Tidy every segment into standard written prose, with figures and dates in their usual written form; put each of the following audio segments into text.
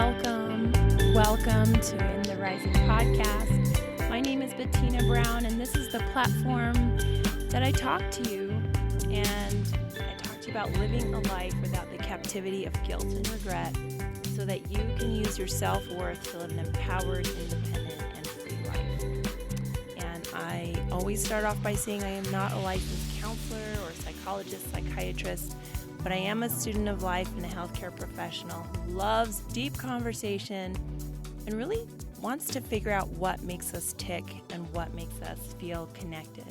Welcome to In the Rising podcast. My name is Bettina Brown, and this is the platform that I talk to you, and I talk to you about living a life without the captivity of guilt and regret, so that you can use your self-worth to live an empowered, independent, and free life. And I always start off by saying I am not a licensed counselor or psychologist, psychiatrist, but I am a student of life and a healthcare professional who loves deep conversation and really wants to figure out what makes us tick and what makes us feel connected.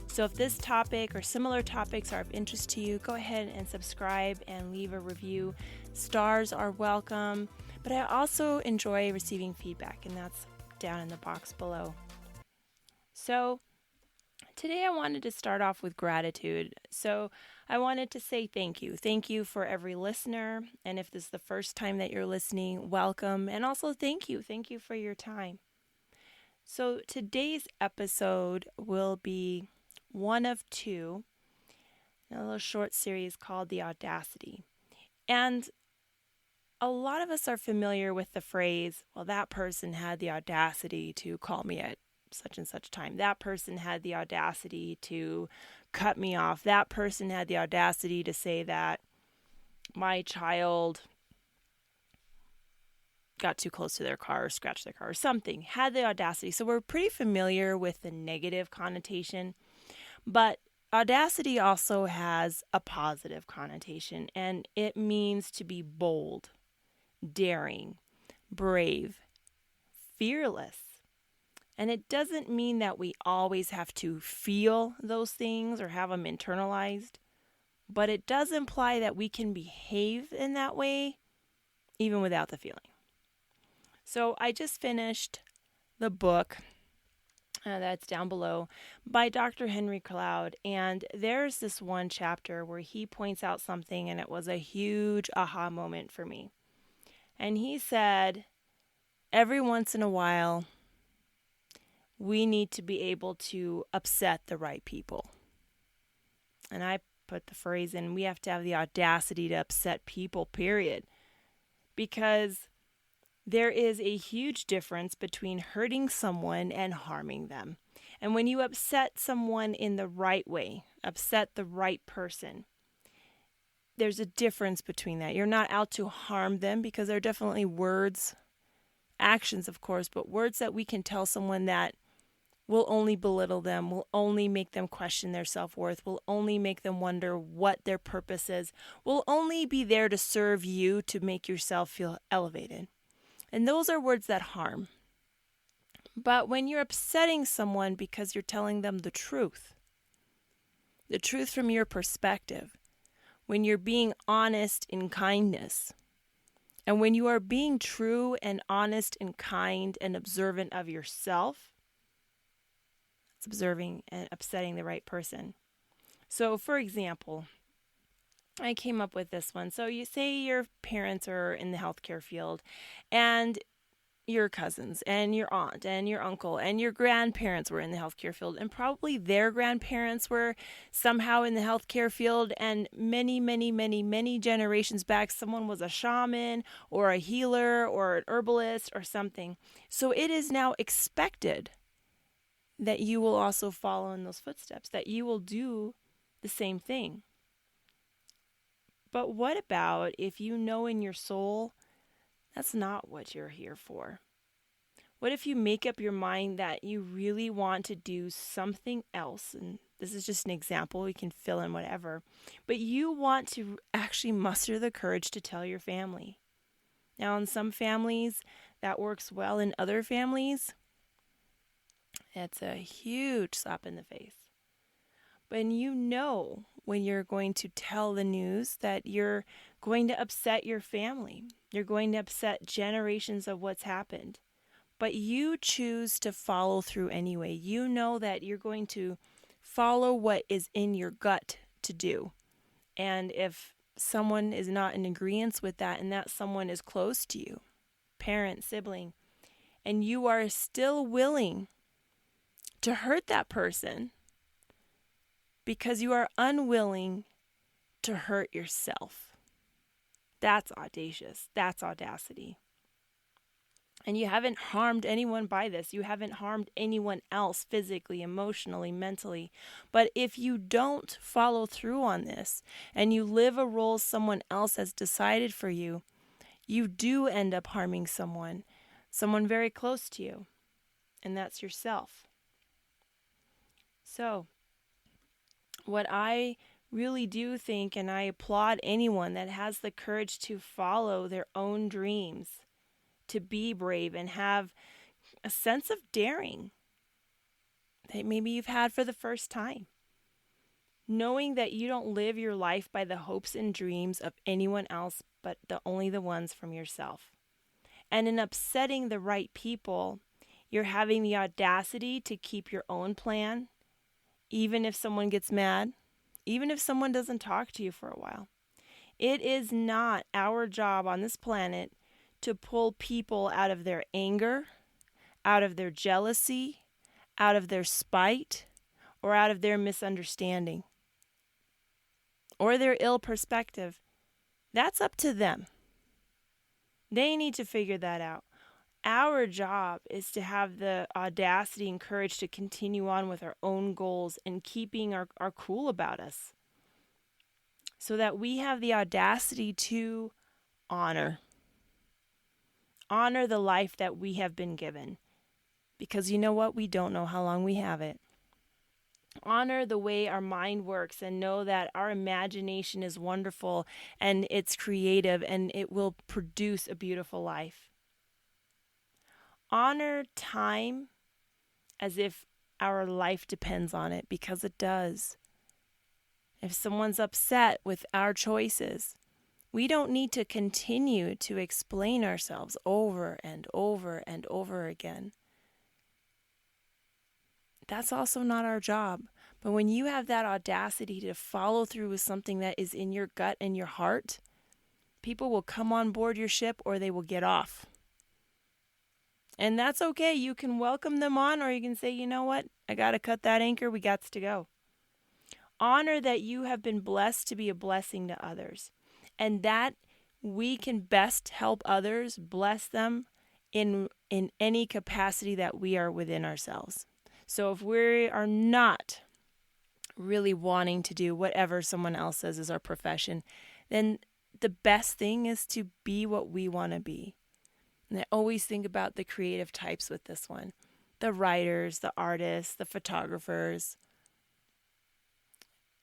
So if this topic or similar topics are of interest to you, go ahead and subscribe and leave a review. Stars are welcome, but I also enjoy receiving feedback, and that's down in the box below. So today I wanted to start off with gratitude. So I wanted to say thank you. Thank you for every listener. And if this is the first time that you're listening, welcome. And also thank you. Thank you for your time. So today's episode will be one of two, a little short series called The Audacity. And a lot of us are familiar with the phrase, well, that person had the audacity to call me at such and such time. That person had the audacity to cut me off. That person had the audacity to say that my child got too close to their car or scratched their car or something. Had the audacity. So we're pretty familiar with the negative connotation, but audacity also has a positive connotation, and it means to be bold, daring, brave, fearless. And it doesn't mean that we always have to feel those things or have them internalized, but it does imply that we can behave in that way even without the feeling. So I just finished the book that's down below by Dr. Henry Cloud, and there's this one chapter where he points out something, and it was a huge aha moment for me. And he said, every once in a while, we need to be able to upset the right people. And I put the phrase in, we have to have the audacity to upset people, period. Because there is a huge difference between hurting someone and harming them. And when you upset someone in the right way, upset the right person, there's a difference between that. You're not out to harm them, because there are definitely words, actions, of course, but words that we can tell someone that will only belittle them, will only make them question their self-worth, will only make them wonder what their purpose is, will only be there to serve you to make yourself feel elevated. And those are words that harm. But when you're upsetting someone because you're telling them the truth from your perspective, when you're being honest in kindness, and when you are being true and honest and kind and observant of yourself, observing and upsetting the right person. So, for example, I came up with this one. So you say your parents are in the healthcare field, and your cousins and your aunt and your uncle and your grandparents were in the healthcare field, and probably their grandparents were somehow in the healthcare field, and many generations back, someone was a shaman or a healer or an herbalist or something. So it is now expected that you will also follow in those footsteps, that you will do the same thing. But what about if you know in your soul that's not what you're here for? What if you make up your mind that you really want to do something else? And this is just an example, we can fill in whatever. But you want to actually muster the courage to tell your family. Now, in some families, that works well. In other families, it's a huge slap in the face. But you know when you're going to tell the news that you're going to upset your family. You're going to upset generations of what's happened. But you choose to follow through anyway. You know that you're going to follow what is in your gut to do. And if someone is not in agreement with that, and that someone is close to you, parent, sibling, and you are still willing to hurt that person because you are unwilling to hurt yourself. That's audacious. That's audacity. And you haven't harmed anyone by this. You haven't harmed anyone else physically, emotionally, mentally. But if you don't follow through on this and you live a role someone else has decided for you, you do end up harming someone very close to you, and that's yourself. So, what I really do think, and I applaud anyone that has the courage to follow their own dreams, to be brave and have a sense of daring that maybe you've had for the first time. Knowing that you don't live your life by the hopes and dreams of anyone else, but only the ones from yourself. And in upsetting the right people, you're having the audacity to keep your own plan, even if someone gets mad, even if someone doesn't talk to you for a while. It is not our job on this planet to pull people out of their anger, out of their jealousy, out of their spite, or out of their misunderstanding, or their ill perspective. That's up to them. They need to figure that out. Our job is to have the audacity and courage to continue on with our own goals and keeping our cool about us, so that we have the audacity to honor the life that we have been given. Because you know what? We don't know how long we have it. Honor the way our mind works and know that our imagination is wonderful and it's creative and it will produce a beautiful life. Honor time as if our life depends on it, because it does. If someone's upset with our choices, we don't need to continue to explain ourselves over and over and over again. That's also not our job. But when you have that audacity to follow through with something that is in your gut and your heart, people will come on board your ship or they will get off. And that's okay. You can welcome them on, or you can say, you know what? I got to cut that anchor. We got to go. Honor that you have been blessed to be a blessing to others, and that we can best help others, bless them in any capacity that we are within ourselves. So if we are not really wanting to do whatever someone else says is our profession, then the best thing is to be what we want to be. And I always think about the creative types with this one. The writers, the artists, the photographers.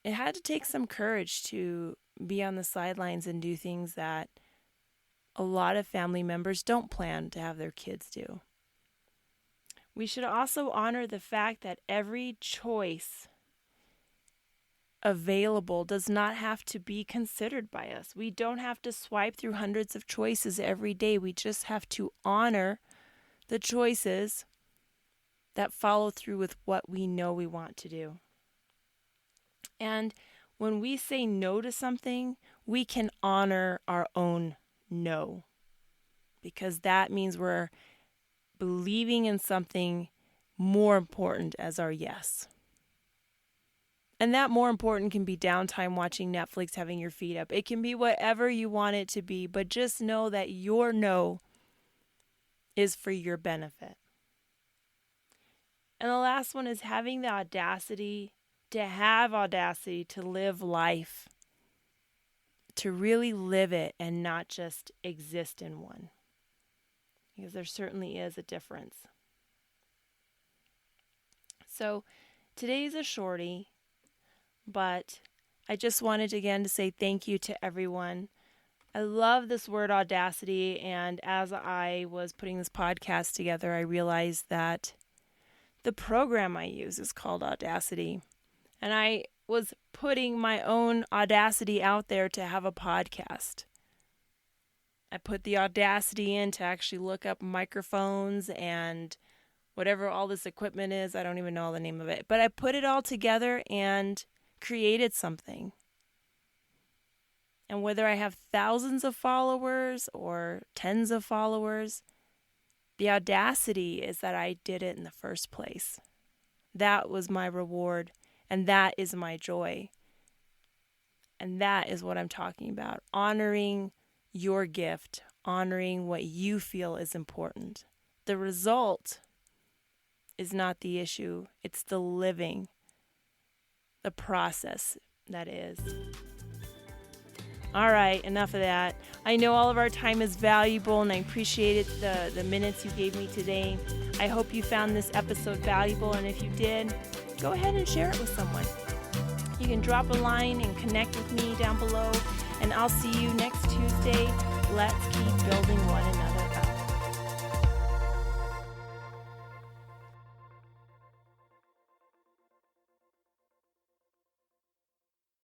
It had to take some courage to be on the sidelines and do things that a lot of family members don't plan to have their kids do. We should also honor the fact that every choice available does not have to be considered by us. We don't have to swipe through hundreds of choices every day. We just have to honor the choices that follow through with what we know we want to do. And when we say no to something, we can honor our own no, because that means we're believing in something more important as our yes. And that more important can be downtime watching Netflix, having your feet up. It can be whatever you want it to be, but just know that your no is for your benefit. And the last one is having the audacity to live life, to really live it and not just exist in one. Because there certainly is a difference. So today's a shorty, but I just wanted again to say thank you to everyone. I love this word audacity, and as I was putting this podcast together, I realized that the program I use is called Audacity. And I was putting my own audacity out there to have a podcast. I put the audacity in to actually look up microphones and whatever all this equipment is. I don't even know the name of it. But I put it all together and created something. And whether I have thousands of followers or tens of followers, the audacity is that I did it in the first place. That was my reward, and that is my joy. And that is what I'm talking about. Honoring your gift, honoring what you feel is important. The result is not the issue. It's the living, the process that is. All right, enough of that. I know all of our time is valuable, and I appreciate the minutes you gave me today. I hope you found this episode valuable, and if you did, go ahead and share it with someone. You can drop a line and connect with me down below, and I'll see you next Tuesday. Let's keep building one another.